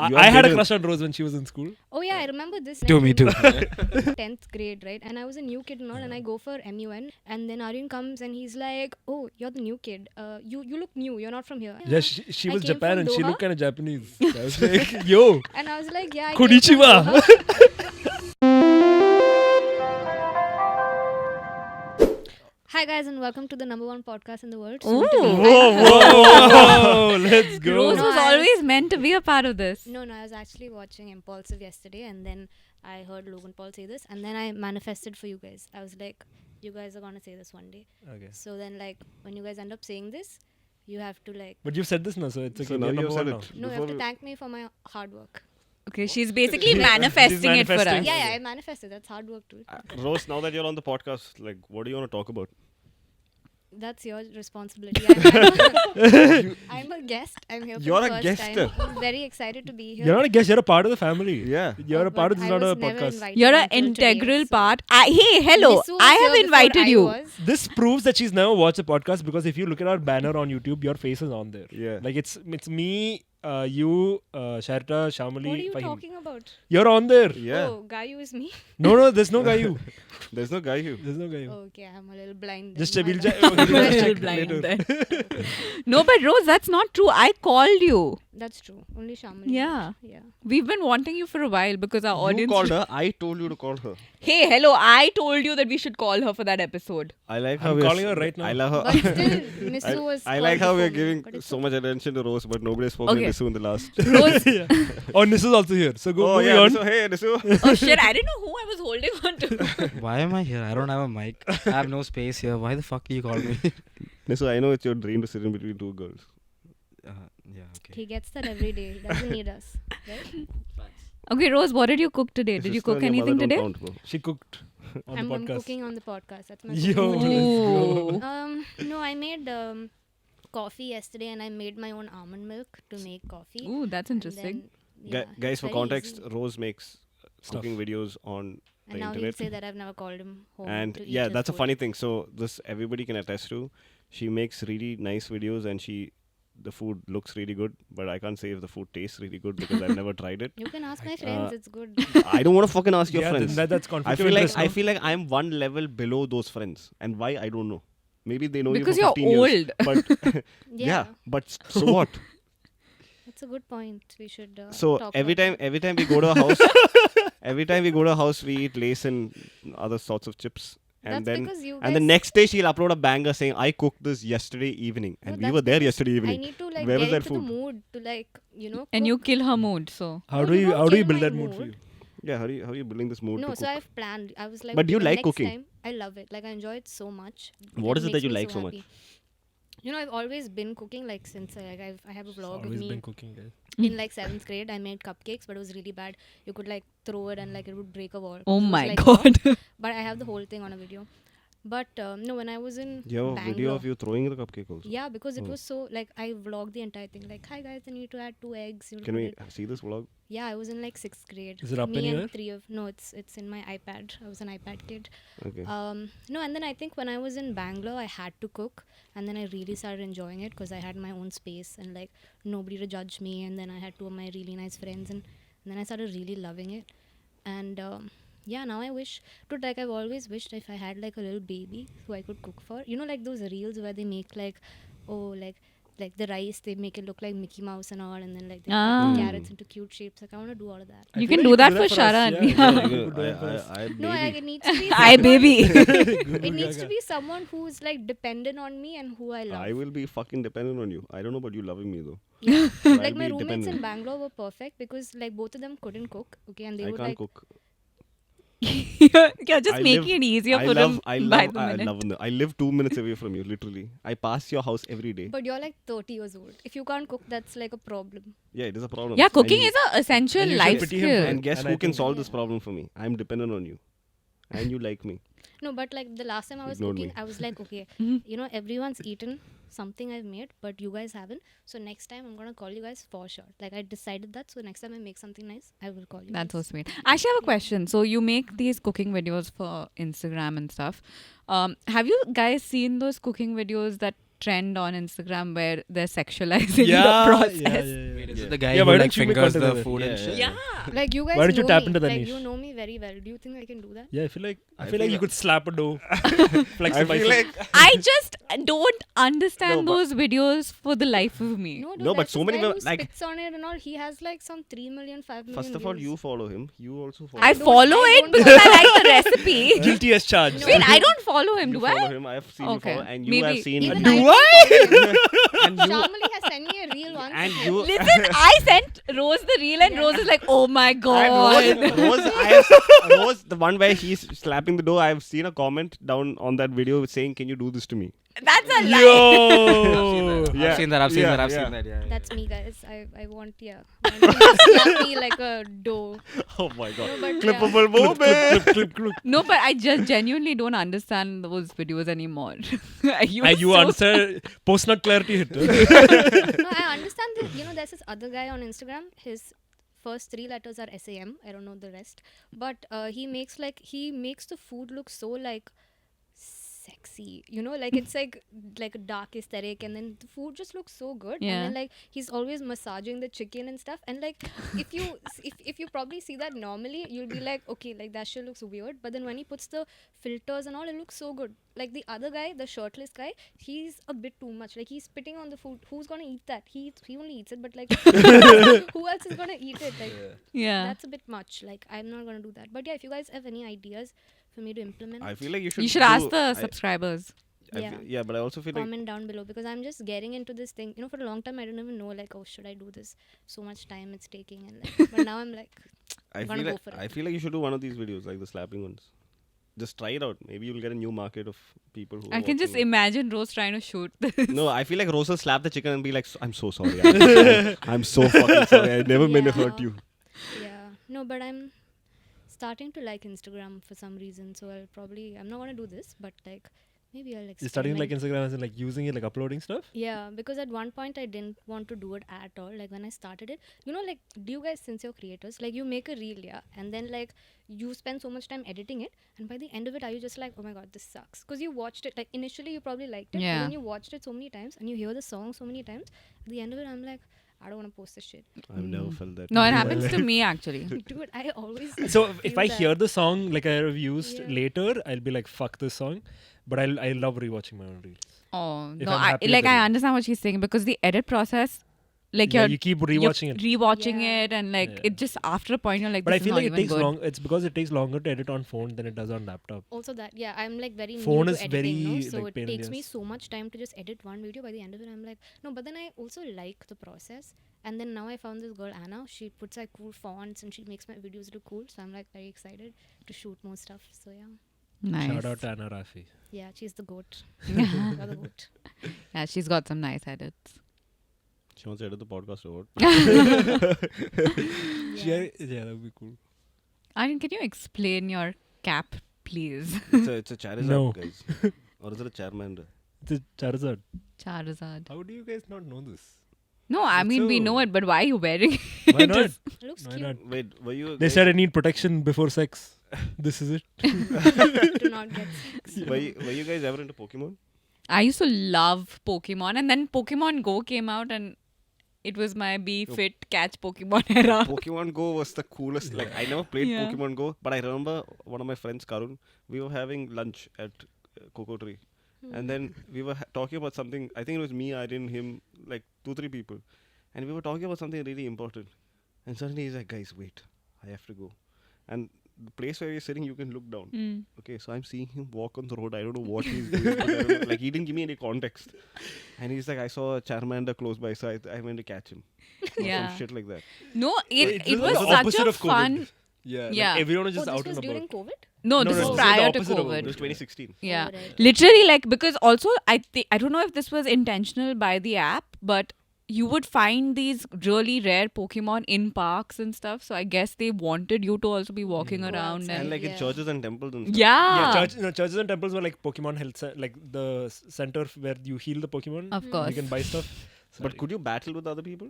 I had a crush on Rose when she was in school. Oh yeah, I remember this. Me too. 10th grade, right? And I was a new kid and all, and I go for MUN, and then Aryan comes and he's like, "Oh, you're the new kid. You look new. You're not from here." Yeah, she I was came Japan from and she Doha. looked kind of Japanese. I was like, yo, And I was like, "Yeah." I came from konnichiwa. Doha. Hi guys, and welcome to the #1 podcast in the world. soon to be. Whoa, let's go. Rose No, was I was- always meant to be a part of this. No, I was actually watching Impulsive yesterday, and then I heard Logan Paul say this, and then I manifested for you guys. I was like, you guys are gonna say this one day. Okay. So then, like, when you guys end up saying this, you have to like, But you've said this now, so it's okay. So now We're you've number said one it. no, you have to thank me for my hard work. Okay, she's basically manifesting it for us. manifesting. Yeah, I manifested. That's hard work too. Rose, now that you're on the podcast, like, what do you want to talk about? That's your responsibility. I'm a guest. I'm here for You're the a first guester. time. I'm very excited to be here. You're not a guest, you're a part of the family. Yeah. You're a part of this, I not a was never podcast. invited You're an until today, integral so- part. Hey, hello. Nissu was I here have before invited I you. was. This proves that she's never watched a podcast because if you look at our banner on YouTube, your face is on there. Yeah. Like it's me, you, Sharita, Shyamolie, What are you Fahim. talking about? You're on there. Yeah. Oh, Gayu is me. No, there's no Gayu. There's no guy here. There's no Gayu. Okay, I'm a little blind. Just then. we'll My just bad. check Blind later. then. No, but Rose, that's not true. I called you. That's true. Only Shyamolie. Yeah. Yeah. We've been wanting you for a while because our You audience. called her. I told you to call her. Hey, hello. I told you that we should call her for that episode. I like how I'm we're calling her right now. I love But her. still, Nissu was. I like called how we're before me, giving but it's so okay. much attention to Rose, but nobody's spoken Okay. to Nisu in the last. Rose. Oh, Nis is also here. So go Oh, moving yeah. on. Nisu, hey, Nisu. Oh shit, I didn't know who I was holding on to. Why am I here? I don't have a mic. I have no space here. Why the fuck do you call me? Nisu, I know it's your dream to sit in between two girls. Yeah, okay. He gets that every day. He doesn't need us. Right? Okay, Rose, what did you cook today? Did you Sister cook and your anything mother today? don't count, bro. She cooked on I'm the podcast. cooking on the podcast. That's my Yo, cooking routine. let's go. No, I made coffee yesterday, and I made my own almond milk to make coffee. Ooh, that's And interesting. then, Guys, it's for very context, easy. Rose makes cooking videos on the And now he'll internet. say that I've never called him home. And to eat yeah, his that's a food. funny thing. So this everybody can attest to. She makes really nice videos, and the food looks really good. But I can't say if the food tastes really good because I've never tried it. You can ask my friends. It's good. I don't want to fucking ask your Yeah, friends. then that's I conflict feel of like interest, no? I feel like I'm one level below those friends, and why I don't know. Maybe they know Because you for you're 15 years, but Yeah, but so what? that's a good point. We should. So talk every about time we go to a house, every time we go to a house, we eat Lays and other sorts of chips. And That's then because you and the guys- next day she'll upload a banger saying I cooked this yesterday evening, No, and we that's were there because yesterday I evening. need to like Where was get that into the food? mood to like And you cook. kill her mood, so. How No, do you you don't how do you kill build my that mood for mood. you? Yeah, how are you building this mood No, to so cook? I've planned. I was like, But you okay, like next cooking. Time, I love it. Like I enjoy it so much. What is it that makes you me like so much? happy. I've always been cooking like since I have a vlog of Always me been cooking, guys. in like 7th grade. I made cupcakes, but it was really bad. You could like throw it and like it would break a wall. Oh It was, my like, god. But I have the whole thing on a video. But no, when I was in You have a Bangalore, video of you throwing the cupcake also. yeah, because it Oh. was so like I vlogged the entire thing. Like, hi guys, I need to add 2 eggs. You Can put we it- see this vlog? Yeah, I was in like 6th grade. Is it up Me anywhere? and 3 of no, it's in my iPad. I was an iPad kid. Okay. No, and then I think when I was in Bangalore, I had to cook, and then I really started enjoying it because I had my own space and like nobody to judge me, and then I had 2 of my really nice friends, and then I started really loving it, and yeah, now I wish to like I've always wished if I had like a little baby who I could cook for. Like those reels where they make like like the rice, they make it look like Mickey Mouse and all, and then like they cut the carrots into cute shapes. Like I want to do all of that. I You feel can like do that could for us. Sharan. Yeah, Yeah. you could do that for us. No, like, it needs to be Hi, someone- baby. It needs to be someone who's like dependent on me and who I love. I will be fucking dependent on you. I don't know about you loving me though. Yeah. I'll Like my be roommates dependent. in Bangalore were perfect because like both of them couldn't cook. Okay, and they I would can't like cook. You're just I making live- it easier I for love, him I by love, the I minute. love them. I live 2 minutes away from you, literally. I pass your house every day. But you're like 30 years old. If you can't cook, that's like a problem. Yeah, it is a problem. Yeah, cooking And is an essential and you should life pity him skill. for And guess And who I can think- solve this Yeah. problem for me? I'm dependent on you. And you like me. No, but like the last time I was Ignored cooking, me. I was like, okay, everyone's eaten something I've made, but you guys haven't. So next time I'm gonna call you guys for sure. Like I decided that. So next time I make something nice, I will call you. That's so guys. sweet. I actually have a question. So you make these cooking videos for Instagram and stuff. Have you guys seen those cooking videos that trend on Instagram where they're sexualizing Yeah, the process. Wait, is Yeah. it the guy Yeah, who why like don't you make fingers content the of it? food and Yeah, shit? yeah. Like you guys Why don't you know tap me. into that like niche? you know me very well. Do you think I can do that? Yeah, I feel like I you feel could slap a dough. Flex I a feel bicep. like I just don't understand No, but- those videos for the life of me. No, dude, No, but there's so this many guy wo- who like- spits on it and all. He has like some 3 million, 5 million first of all, views. you follow him. You also follow. I him. follow I it don't because I like the recipe. Guilty as charged. No. Wait, I don't follow him, You do follow I? him. I have seen Okay. you follow, and you Maybe. have seen. Even you, I don't follow him. and you Shamolie has sent me a reel once. and you. Listen, I sent Rose the reel and Rose is like, oh my god. And Rose, the one where he's slapping the door. I have seen a comment down on that video saying, "Can you do this to me?" That's a lie. Yo! I've seen that. I've seen Yeah, that. I've yeah. seen that. Yeah. That's me, guys. I want, yeah. I want to slap me like a dough. Oh my god! No, but Clippable yeah. moment. Clip. No, but I just genuinely don't understand those videos anymore. you And you so- answer post nut clarity hit. No, I understand that, there's this other guy on Instagram. His first 3 letters are SAM. I don't know the rest. But he makes the food look so like sexy, like it's like a dark aesthetic, and then the food just looks so good. Yeah. And then like he's always massaging the chicken and stuff, and like if you probably see that normally, you'll be like, okay, like that shit looks weird, but then when he puts the filters and all, it looks so good. Like the other guy, the shirtless guy, he's a bit too much. Like he's spitting on the food. Who's gonna eat that? He only eats it, but like who else is gonna eat it? Like Yeah. that's a bit much. Like I'm not gonna do that. But yeah, if you guys have any ideas for me to implement, I feel like you should. You should ask do- the I- subscribers. Yeah. Yeah, but I also feel like comment down below, because I'm just getting into this thing. For a long time I didn't even know, like, oh, should I do this? So much time it's taking, and like, but now I'm like, I gonna feel go like for it. I feel like you should do one of these videos, like the slapping ones. Just try it out. Maybe you'll get a new market of people who. I are can just watching imagine Rose trying to shoot this. No, I feel like Rose will slap the chicken and be like, "I'm so sorry. I'm so fucking sorry. I never meant to hurt you." yeah, no, but I'm starting to like Instagram for some reason. So I'm not gonna do this, but like maybe I'll You're starting like experiment. Instagram as in like using it, like uploading stuff. Yeah, because at one point I didn't want to do it at all. Like when I started it, like, do you guys, since you're creators, like you make a reel, yeah, and then like you spend so much time editing it, and by the end of it, are you just like, oh my god, this sucks? Because you watched it, like initially you probably liked it, Yeah. but then you watched it so many times and you hear the song so many times. At the end of it, I'm like, I don't want to post this shit. I've never felt that. No, it happens to me actually. Dude, I always. So if feel I that. hear the song like I have used Yeah. later, I'll be like, fuck this song. But I love rewatching my own reels. Oh If no, I'm happy with like the I reel. understand what she's saying, because the edit process, like Yeah, you're you keep rewatching it. rewatching Yeah. it, and like Yeah. it just after a point you're like, But I this feel is like not it even takes good. long. It's because it takes longer to edit on phone than it does on laptop. Also that, yeah, I'm like very Phone new is to editing, very, no? So like, pain it in the takes me ass. so much time to just edit one video. By the end of it, I'm like, no, but then I also like the process. And then now I found this girl, Anna. She puts like cool fonts and she makes my videos look cool. So I'm like very excited to shoot more stuff. So yeah. Nice. Shout out to Anna Rafi. Yeah, she's the goat. You're the goat. Yeah, she's got some nice edits. She wants to edit the podcast or what? Yeah, that would be cool. Aryan, can you explain your cap, please? It's a Charizard, No. guys. Or is it a Charmander? It's a Charizard. Charizard. How do you guys not know this? No, I It's mean we so- know it, but why are you wearing it? Why not? It looks Why cute. not? Wait, were you? They guys- said I need protection before sex. This is it. Do not get sex. were you guys ever into Pokemon? I used to love Pokemon, and then Pokemon Go came out, and it was my be fit catch Pokemon era. Pokemon Go was the coolest. Like I never played Yeah. Pokemon Go, but I remember one of my friends, Karun. We were having lunch at Cocoa Tree, and then we were talking about something. I think it was me, Aryan, him, like 2-3 people, and we were talking about something really important. And suddenly he's like, "Guys, wait, I have to go." And the place where we're sitting, you can look down. Mm. Okay, so I'm seeing him walk on the road. I don't know what he's doing. But I don't know, like he didn't give me any context. And he's like, I saw a Charmander close by, so I went to catch him. Or Yeah. some shit like that. No, it It was was the such opposite a of COVID. fun. Yeah. Yeah. Like everyone was Oh, just this out was and during about. COVID? No, No, this no, was no, prior this to is the opposite of COVID. It was 2016. Yeah, Oh, right. literally, like, because also I don't know if this was intentional by the app, but you would find these really rare Pokemon in parks and stuff. So I guess they wanted you to also be walking Go around outside. And like in Yeah. churches and temples and stuff. yeah, Churches and temples were like Pokemon health, like the center where you heal the Pokemon. of course. You can buy stuff. But could you battle with other people?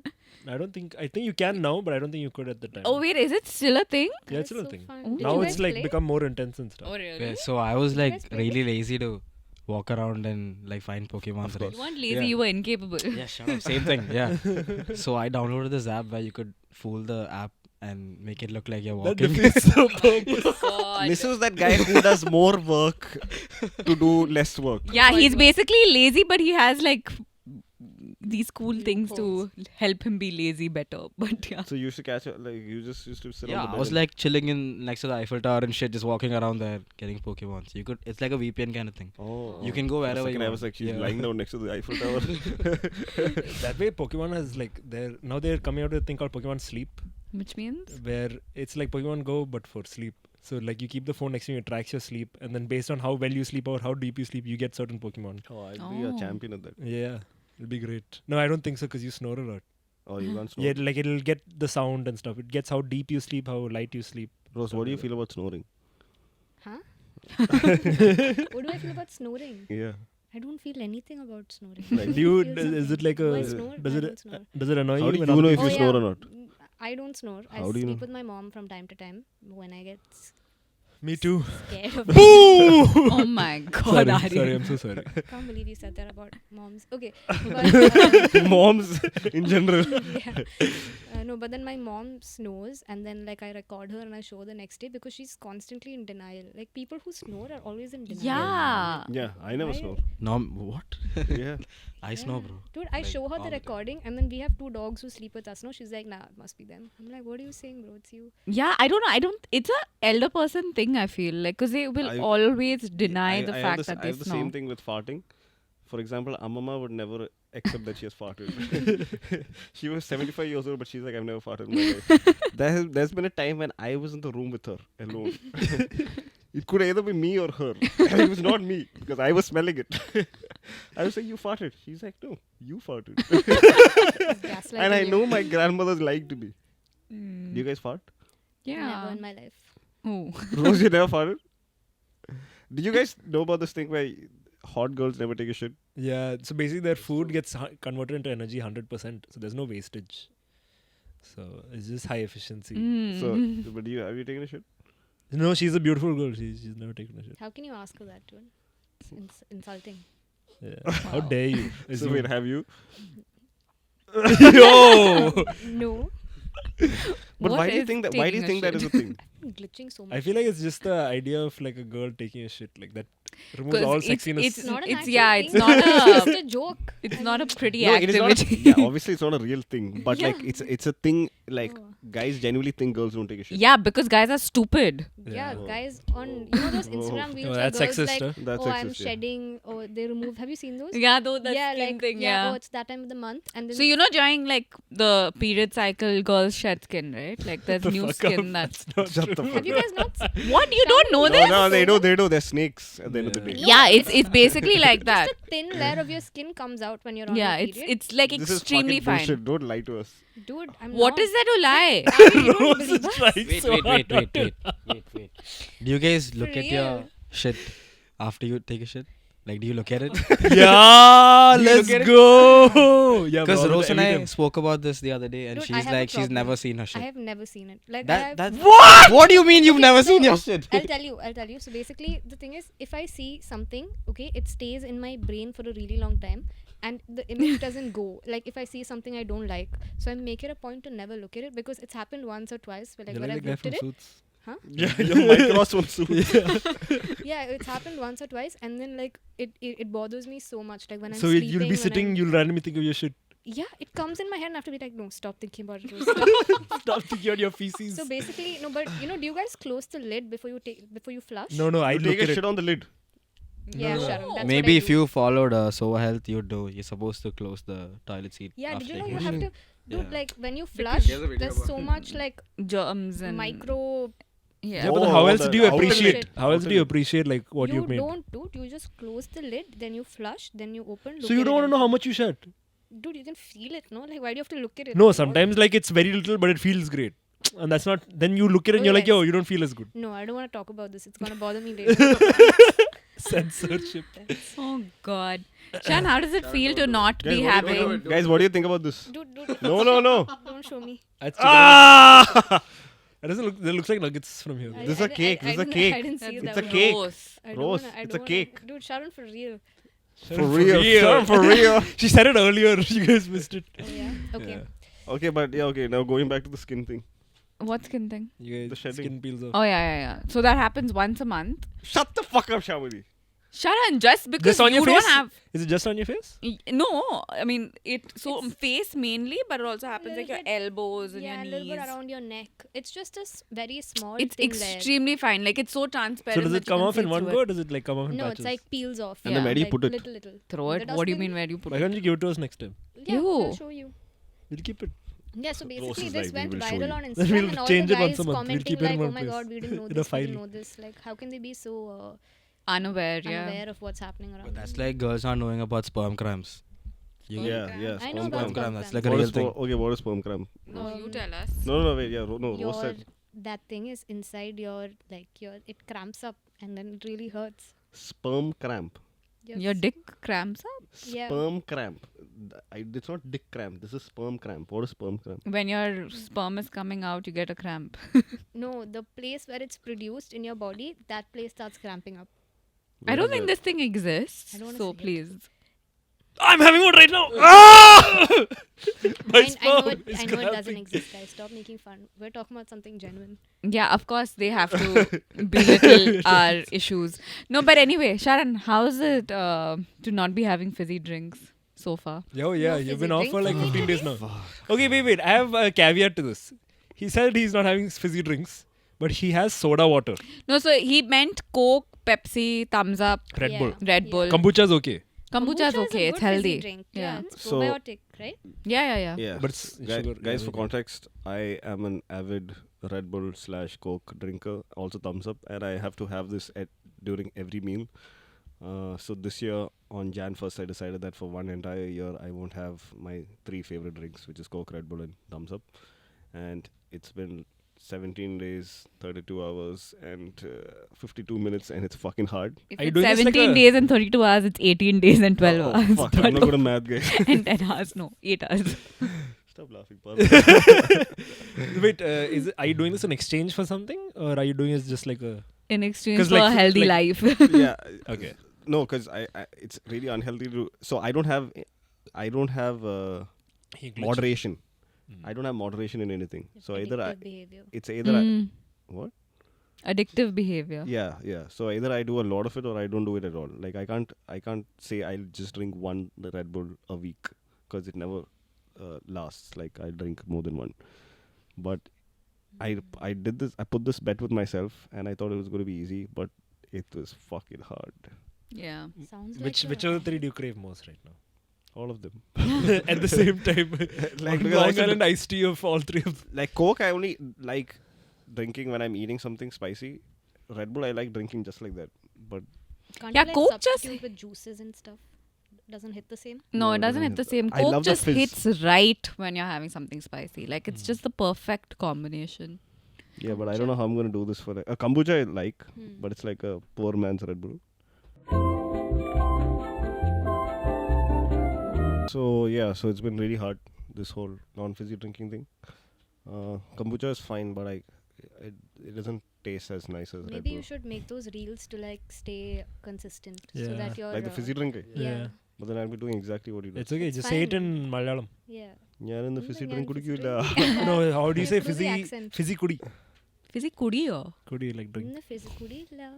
I think you can now, but I don't think you could at the time. Oh wait, is it still a thing? Yeah, it's That's still a so thing. fun. Ooh. Did Now you it's guys like play? become more intense and stuff. really? Yeah, so I was Did you like guys play really lazy to walk around and like find Pokemons, right? You weren't lazy, Yeah. you were incapable. Yeah, shut up. Same thing. Yeah. So I downloaded this app where you could fool the app and make it look like you're That walking. defeats the purpose. God. This is that guy who does more work to do less work. Yeah, he's basically lazy, but he has like these cool things to help him be lazy better. But yeah. So you used to catch it, like you just used to sit Yeah, on the bed. I was like chilling in next to the Eiffel Tower and shit, just walking around there getting Pokemons. You could, it's like a VPN kind of thing. Oh. You can go For a wherever you second I want. was like, she's Yeah. lying down next to the Eiffel Tower. That way, Pokemon has like they're coming out with a thing called Pokemon Sleep, Which means? where it's like Pokemon Go but for sleep. So like you keep the phone next to you, it tracks your sleep, and then based on how well you sleep or how deep you sleep, you get certain Pokemon. Oh, I'd be a Oh. champion at that. Yeah, it'll be great. No, I don't think so because you snore a lot. Oh, you can't snore. Yeah, like it'll get the sound and stuff. It gets how deep you sleep, how light you sleep. Rose, what do you feel about snoring? Huh? What do I feel about snoring? Yeah. I don't feel anything about snoring. Like, Do you? Feel Is something. it like Do I a? snore? Does I it? don't snore. Does it annoy How you? do when you other know if people- you snore or not? I don't snore. I How do you sleep know? with my mom from time to time when I get Me too. scared of Oh my god, Sorry, Aryan. sorry, I'm so sorry. Can't believe you said that about moms. Okay. But, Moms in general. yeah. No, but then my mom snores and then like I record her and I show the next day because she's constantly in denial. Like people who snore are always in denial. Yeah. Yeah, I never Why- snore. No, what? Yeah. I snore, bro. Dude, I Like, show her all the the time. recording and then we have 2 dogs who sleep with us. No, she's like, nah, it must be them. I'm like, what are you saying, bro? It's you. Yeah, I don't know. It's a elder person thing, I feel. Like, because they will I- always deny the I have fact this- that I they have the snore. same thing with farting. For example, Amama would never accept that she has farted. She was 75 years old, but she's like, I've never farted in my life. There's been a time when I was in the room with her alone. It could either be me or her. It was not me because I was smelling it. I was like, you farted. She's like, no, you farted. Gaslighting And I you. know my grandmother's like to me. Mm. Do you guys fart? Yeah. Never in my life. Oh. Rose, you never farted? Did you guys know about this thing where hot girls never take a shit? Yeah, so basically their food gets converted into energy 100%. So there's no wastage. So it's just high efficiency. Mm. So, but have you taken a shit? No, she's a beautiful girl. She's never taken a shit. How can you ask her that, dude? It's insulting. Yeah. How dare you? So assume. wait, have you? Yo! No. But What why do you is think that? Why do you taking think a that is shit? a thing? I'm glitching so much. I feel like it's just the idea of like a girl taking a shit. Like that removes 'Cause all it's- sexiness. It's not an It's actual yeah, thing. it's not It's a just a joke. it's I not a mean- pretty No, it is not. activity. Yeah, obviously it's not a real thing. But like Yeah. it's a thing. Like Oh. guys genuinely think girls don't take a shit. Yeah, because guys are stupid. Yeah, Oh. guys on those Instagram Oh. reels Oh, where that's girls sexist, like, huh? That's oh, I'm sexist, yeah. shedding, or they remove. Have you seen those? Yeah, though that's yeah, skin like thing. yeah, Yeah. oh, it's that time of the month, and then So you know during like the period cycle, girls shed skin, right? Like there's The new fuck skin up. that's Shut the fuck have you up. guys not? what you don't know No, this? no, they do. They do. They're snakes at the end of the Yeah. day. Yeah, it's basically like that. Just a thin layer of your skin comes out when you're on Yeah, your it's period. it's like This extremely is fucking fine. bullshit. Don't lie to us. Dude, I'm What not. is there to lie? You don't believe us? Wait. Do you guys look at your real. shit after you take a shit? Like, do you look at it? Yeah, You let's look at it? go. Yeah, Because all the Rose and I evidence. spoke about this the other day, and Dude, I she's have a like, she's problem. never seen her I shit. have never seen it. Like That I have, what? What do you mean you've Okay, never so seen your shit? I'll tell you. So basically, the thing is, if I see something, okay, it stays in my brain for a really long time, and the image doesn't go. Like if I see something I don't like, so I make it a point to never look at it because it's happened once or twice. Where, like You're when like I've the guy looked from at it, Suits. Yeah, your micros one suit. yeah, it's happened once or twice, and then like it bothers me so much. Like when I'm So sleeping, you'll be when sitting, I'm- you'll randomly think of your shit. yeah, it comes in my head, and I have to be like, no, stop thinking about it. Rose, stop. Stop thinking on your feces. So basically, no, but do you guys close the lid before you flush? No, I You look take at a it. shit on the lid. Yeah, No. Sharan, that's Maybe what I if do. you followed Sova Health, you'd do. You're supposed to close the toilet seat. Yeah, did after you know taking you a have shit. to, dude? Yeah. Like when you flush, there's a video there's so much like Germs and micro. yeah. Yeah, but Oh, how else the do you outer appreciate? lid. How else do Outer you lid. appreciate like what you you've made? don't, dude. You just close the lid, then you flush, then you open. Look So you at don't it want to and- know how much you shat? Dude, you can feel it, no? Like why do you have to look at it? No, Like, sometimes like it's very little, but it feels great, and that's not. Then you look at it, and Oh, you're like, yes. yo, you don't feel as good. No, I don't want to talk about this. It's gonna bother me later. Censorship. Oh God, Shan, how does it feel to not be Guys, having? what do you think about this? Dude, No. don't show me. That's Ah! It doesn't look. It looks like nuggets from here. This is a cake. This is a cake. I didn't see It's that a one. cake. Gross. I don't Rose, wanna- I it's don't a wanna- cake. Dude, Sharan, for real. For real. Sure, for real. She said it earlier. You guys missed it. Oh, yeah? Okay. Yeah. Okay, but yeah, okay. Now going back to the skin thing. What skin thing? You guys The shedding. skin peels off. Oh yeah. So that happens once a month. Shut the fuck up, Shyamolie. Sharan, just because Just on you your don't face? have. Is it just on your face? No, I mean it. So It's- face mainly, but it also happens like your Little bit- elbows and Yeah, a your little bit knees. around your neck. It's just a very small It's thing there. extremely fine. Like it's so transparent. So does that it you come can off see in one through go, it. or does it like come off in No, patches? it's like peels off. And then where do you like put it? Little, little. Throw In it. the What do you dustbin? mean? Where do you put Why it? can't you give it to us next time? Yeah, Ew. I'll show you. We'll keep it. Yeah, so basically is this like, went we will show viral you. on Then Instagram we'll and all change the it once guys a month. We'll commenting keep it in like, one oh my place. god, we didn't know In a this, we file. didn't know this. Like, how can they be so Unaware. Yeah. unaware of what's happening around But that's them? like girls not knowing about sperm cramps. Sperm Yeah, cramp. yeah, I know sperm about cramp. sperm That's cramp. like a What real is thing. okay, what is sperm cramp? No, you tell us. No, wait, yeah, no, Rose your said that thing is inside your it cramps up and then it really hurts. sperm cramp. Your dick cramps up Yeah. Sperm cramp. It's not dick cramp. This is sperm cramp. What is sperm cramp? when your sperm is coming out. You get a cramp. No, the place where it's produced in your body, that place starts cramping up. I don't Where think is this thing exists. I don't wanna So say it. please. I'm having one right now. Ah! My I know sperm it. is I know it doesn't cramping. exist, guys. Stop making fun. We're talking about something genuine. Yeah, of course they have to belittle our issues. No, but anyway, Sharan, how is it to not be having fizzy drinks so far? Yo, yeah, No you've fizzy been off for like drinks 15 days now. Okay, wait. I have a caveat to this. He said he's not having fizzy drinks, but he has soda water. No, so he meant Coke, Pepsi, Thumbs Up, Red Yeah. Bull. Red Yeah. Bull. Kombucha's okay. Kombucha is a okay. It's good fizzy healthy. Drink. Yeah. It's So- probiotic, right? Yeah. Yeah, But it's sugar, guys, yeah, for okay. context, I am an avid Red Bull / Coke drinker, also thumbs up, and I have to have this during every meal. So this year on Jan 1st, I decided that for one entire year, I won't have my 3 favorite drinks, which is Coke, Red Bull, and thumbs up. And it's been 17 days, 32 hours, and 52 minutes, and it's fucking hard. If Are you it's doing this like 17 a- days and 32 hours, it's 18 days and 12 Oh, hours. fuck, I'm not good at math, guys. and 10 hours. No, 8 hours. Stop laughing, Paul. Wait, are you doing this in exchange for something, or are you doing it just like a? In exchange 'Cause for like a f- healthy like- life. Yeah. Okay. No, because I it's really unhealthy to. So I don't have moderation. I don't have moderation in anything. So either Addictive behavior. it's either Mm. what? Addictive behavior. Yeah. So either I do a lot of it or I don't do it at all. Like I can't say I'll just drink one Red Bull a week because it never lasts. Like I drink more than one. But I did this. I put this bet with myself, and I thought it was going to be easy, but it was fucking hard. Yeah. Sounds Which like of the 3 do you crave most right now? All of them. At the same time, Like, like because I Long said- Island iced tea of all 3 of them. Like Coke, I only like drinking when I'm eating something spicy. Red Bull, I like drinking just like that. But Can't Yeah, you, like, Coke just- substitute with juices and stuff? Doesn't hit the same. No, it doesn't hit the same. I love Coke the just fizz. hits right when you're having something spicy. Like it's just the perfect combination. yeah, but I don't know how I'm going to do this for a kombucha. I like, Hmm. but it's like a poor man's Red Bull. So yeah, so it's been really hard, this whole non-fizzy drinking thing. Kombucha is fine, but it doesn't taste as nice as Red Maybe Bull. you should make those reels to like stay consistent so Yeah. that you're Like the fizzy drink. Yeah. But then I'll be doing exactly what you do. It's okay. It's Just say it fine. in Malayalam. Yeah. Yeah, in the fizzy Yeah, drink fizzy kudikkilla. drink. No, how do you say Just do the fizzy? accent. Fizzy kudi. Fizzy kudiyo. Kudi like drink. In the fizzy kudilla.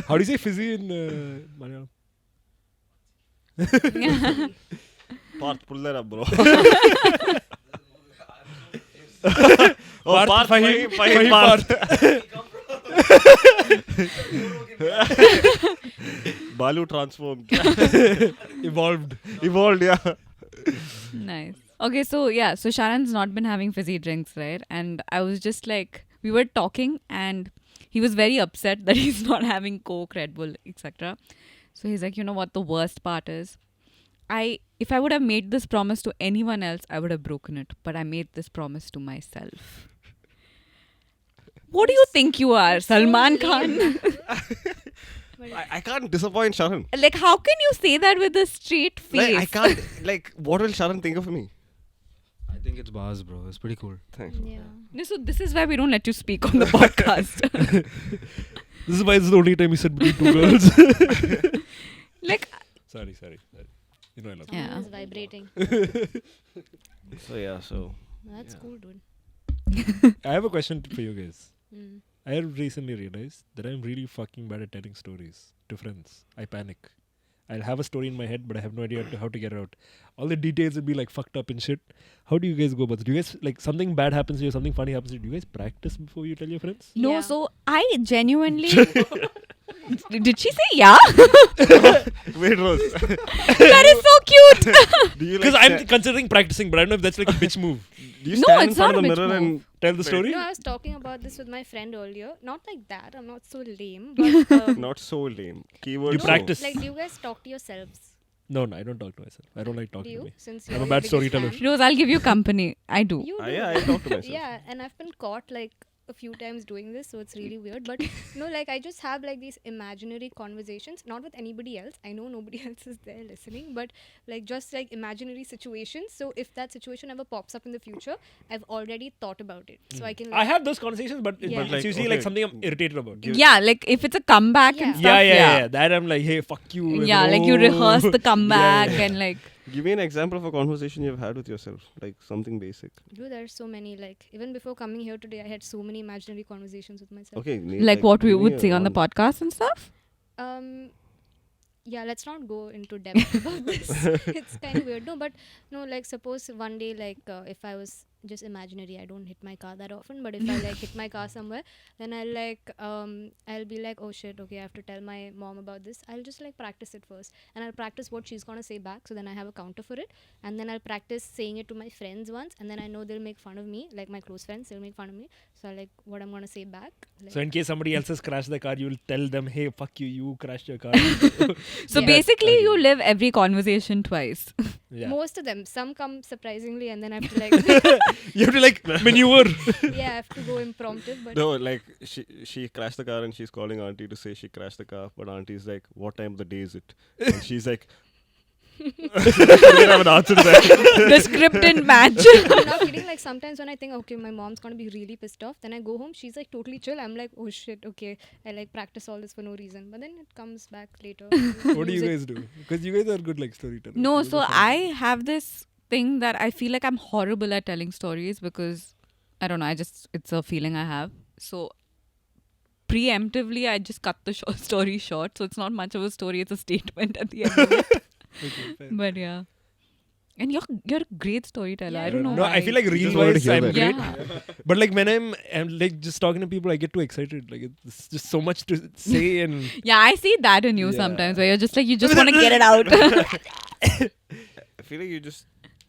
How do you say fizzy in Malayalam? Parth, pull that up, bro. Parth, Fahim, Parth. Balu transformed. Evolved, yeah. Nice. Okay, so yeah, so Sharan's not been having fizzy drinks, right? And I was just like, we were talking and he was very upset that he's not having Coke, Red Bull, etc. So he's like, you know what the worst part is? If I would have made this promise to anyone else, I would have broken it. But I made this promise to myself. What do you think you are, Salman Khan? I can't disappoint Sharan. Like, how can you say that with a straight face? Like, I can't. Like, what will Sharan think of me? I I think it's bars, bro. It's pretty cool. Thanks. Yeah. No, so this is why we don't let you speak on the podcast. This is why it's the only time you sit between two girls. Like, Sorry. You know I love you. Yeah. Someone is vibrating. So That's Yeah. cool, dude. I have a question for you guys. Mm. I have recently realized that I'm really fucking bad at telling stories to friends. I panic. I'll have a story in my head, but I have no idea how to get it out. All the details will be like fucked up and shit. How do you guys go about this? Do you guys, like, something bad happens to you, something funny happens to you, do you guys practice before you tell your friends? no, Yeah. so I genuinely. Did she say yeah? wait, Rose. That is so cute. Do you Because like I'm considering practicing, but I don't know if that's like a bitch move. do you No, stand in it's front not of the a bitch mirror and move. Tell the story. No, I was talking about this with my friend earlier. Not like that. I'm not so lame. But not so lame? Keyword. You so. practice. like, do you guys talk to yourselves? No, I don't talk to myself. I don't like Do talking to you? me. Since I'm you're a the bad biggest storyteller. fan? Rose, I'll give you company. I do. You do. Yeah, I talk to myself. Yeah, and I've been caught like a few times doing this, so it's really weird. But no, like I just have like these imaginary conversations, not with anybody else. I know nobody else is there listening, but like just like imaginary situations. So if that situation ever pops up in the future, I've already thought about it, so I can. I have those conversations, but, Yeah. but Like, it's usually okay, like something I'm irritated about. give- Yeah, like if it's a comeback and Yeah. stuff. Yeah. That I'm like, hey, fuck you. and Yeah, like you oh. rehearse the comeback Yeah. and like. Give me an example of a conversation you've had with yourself, like something basic. Dude, there's so many. Like even before coming here today, I had so many imaginary conversations with myself. Okay. Like what we give me would a say on the one. podcast and stuff. Yeah, let's not go into depth about this. It's kind of weird. No, but no, like suppose one day, like if I was just imaginary, I don't hit my car that often, but if I like hit my car somewhere, then I'll be like, oh shit, okay, I have to tell my mom about this. I'll just like practice it first, and I'll practice what she's gonna say back, so then I have a counter for it, and then I'll practice saying it to my friends once, and then I know they'll make fun of me, like my close friends, they'll make fun of me, so I like what I'm gonna say back. Like, So in case somebody else has crashed the car, you will tell them, hey, fuck you, you crashed your car. So Yeah. basically, Okay. you live every conversation twice. Yeah. most of them, some come surprisingly, and then I have to like, You have to like maneuver. yeah, I have to go impromptu, but. No, like she crashed the car and she's calling auntie to say she crashed the car, but auntie's like, what time of the day is it? And she's like, I don't have an answer to that. The script didn't match. I'm not kidding. Like sometimes when I think, okay, my mom's gonna be really pissed off, then I go home. She's like totally chill. I'm like, oh shit, okay. I like practice all this for no reason, but then it comes back later. What do you Use it. guys do? Because you guys are good like storytellers. No, You so guys are I have this thing that I feel like I'm horrible at telling stories because I don't know, it's a feeling I have. So preemptively, I just cut the story short. So it's not much of a story, it's a statement at the end of it. Okay, fair. But yeah. And you're a great storyteller. Yeah, I don't know. No, why. I feel like just wanted to real-wise hear I'm that. great. Yeah. But like when I'm like just talking to people, I get too excited. Like it's just so much to say and Yeah, I see that in you Yeah. sometimes where you're just like, you just want to get it out. I feel like you just,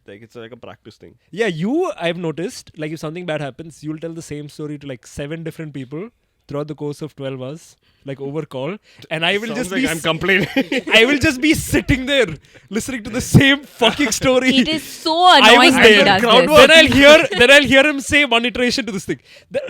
like, it's like a practice thing. yeah, I've noticed like if something bad happens, you'll tell the same story to like 7 different people throughout the course of 12 hours, like over call, and I will Sounds just like be I'm complaining. I will just be sitting there listening to the same fucking story. It is so I annoying was when he there. does Crowd this. work. Then I'll hear him say one iteration to this thing,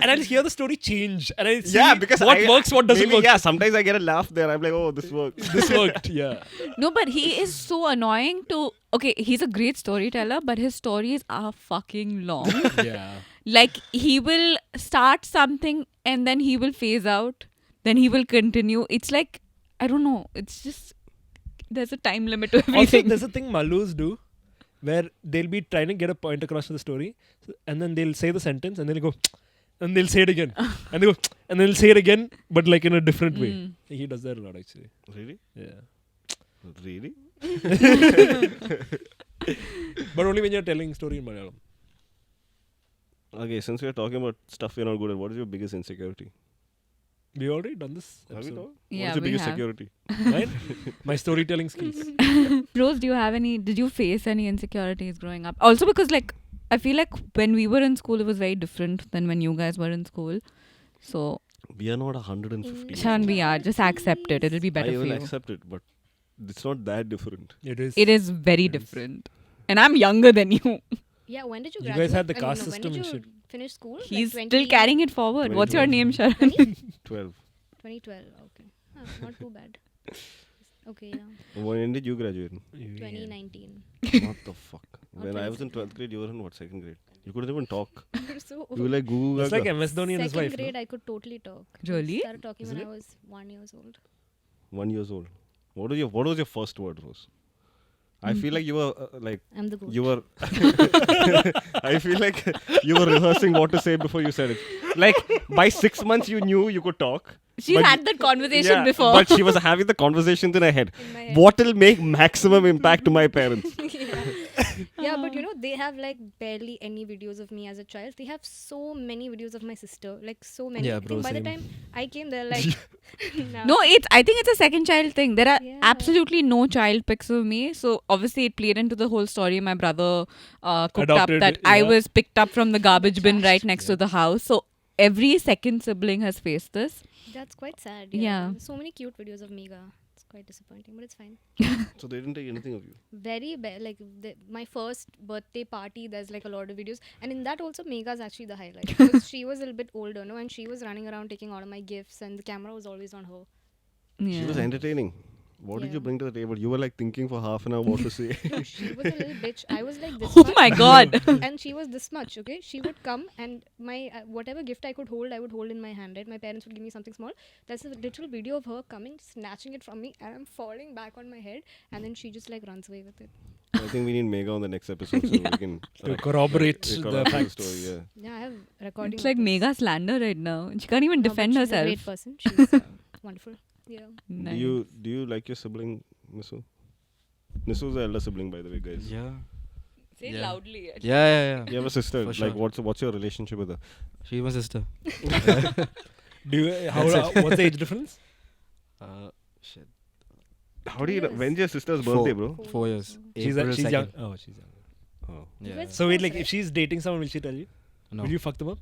and I'll hear the story change, and I see Yeah, because what works, what doesn't maybe, work. Yeah, sometimes I get a laugh there. I'm like, oh, this works. This worked, yeah. No, but he is so annoying to. Okay, he's a great storyteller, but his stories are fucking long. Yeah. Like, he will start something and then he will phase out, then he will continue. It's like, I don't know, it's just, there's a time limit to Also, everything. there's a thing Malus do where they'll be trying to get a point across to the story, and then they'll say the sentence, and then they'll go, and they'll say it again, and they go, and then they'll say it again, but like in a different way. Mm. He does that a lot, actually. Really? Yeah. Really? But only when you're telling story in Malayalam. Okay, since we're talking about stuff we're not good at, what is your biggest insecurity? We already done this Have we episode. talked? Yeah, What is your we biggest have. security? Right? My storytelling skills. Rose, did you face any insecurities growing up? Also because like, I feel like when we were in school, it was very different than when you guys were in school. So, We are not 150. Sharan, we are. Just accept it. It'll be better I for will you. accept it, but it's not that different. It is. It is very It is. different. And I'm younger than you. Yeah, when did you You graduate? guys had the I mean, caste no, system when and did you shit. finish school? He's like still carrying it forward. What's your name, 2012. Sharan? 12. 2012. Okay, not too bad. Okay, yeah. When did you graduate? 2019. What the fuck? When I was in 12th grade, you were in what, 2nd grade? You couldn't even talk. You're so You were like Goo It's like Gaga. MS Dhoni and his Second wife. grade, I could totally talk. Really? I started talking Isn't when it? I was 1 years old. 1 years old. What was your first word, Rose? I feel like you were I'm the goat. you were. I feel like you were rehearsing what to say before you said it. Like by 6 months, you knew you could talk. She's But- had that conversation Yeah, before. but she was having the conversations in her head. In my head. What will make maximum impact to my parents? Yeah, but you know, they have like barely any videos of me as a child. They have so many videos of my sister, like so many. Yeah, I think bro, by the same. time I came, they're like, nah. No, I think it's a second child thing. There are Yeah. absolutely no child pics of me. So obviously it played into the whole story. My brother cooked Adopted, up that I yeah. was picked up from the garbage bin Trashed. right next to the house. So every second sibling has faced this. That's quite sad. Yeah. So many cute videos of Mega. It's quite disappointing, but it's fine. So they didn't take anything of you. Very bad. Like my first birthday party, there's like a lot of videos, and in that also Mega's actually the highlight because she was a little bit older, no, and she was running around taking all of my gifts, and the camera was always on her. Yeah. She was entertaining. What did Yeah. you bring to the table? You were like thinking for half an hour what to say. No, she was a little bitch. I was like this Oh much, my god. and she was this much. Okay, she would come and my whatever gift I could hold, I would hold in my hand. Right, my parents would give me something small. There's a literal video of her coming, snatching it from me, and I'm falling back on my head, and then she just like runs away with it. I think we need Mega on the next episode so we can To corroborate the corroborate facts. story. Yeah. Yeah, I have recording. It's of like this. mega slander right now. She can't even No, but defend she's herself. a great person. She's wonderful. Yeah. Nice. Do you like your sibling, Nisu? Nisu's the elder sibling, by the way, guys. Yeah. Say it Yeah. loudly. Yeah. You have a sister. For Like, sure. what's your relationship with her? She's my sister. Do you, what's the age difference? Shit. How do you know? Yes. When's your sister's Four. birthday, bro? 4 years. She's April she's 2nd. young. Oh, she's young. Oh. Yeah. guys- So wait, Close, like right? if she's dating someone, will she tell you? No. Will you fuck them up?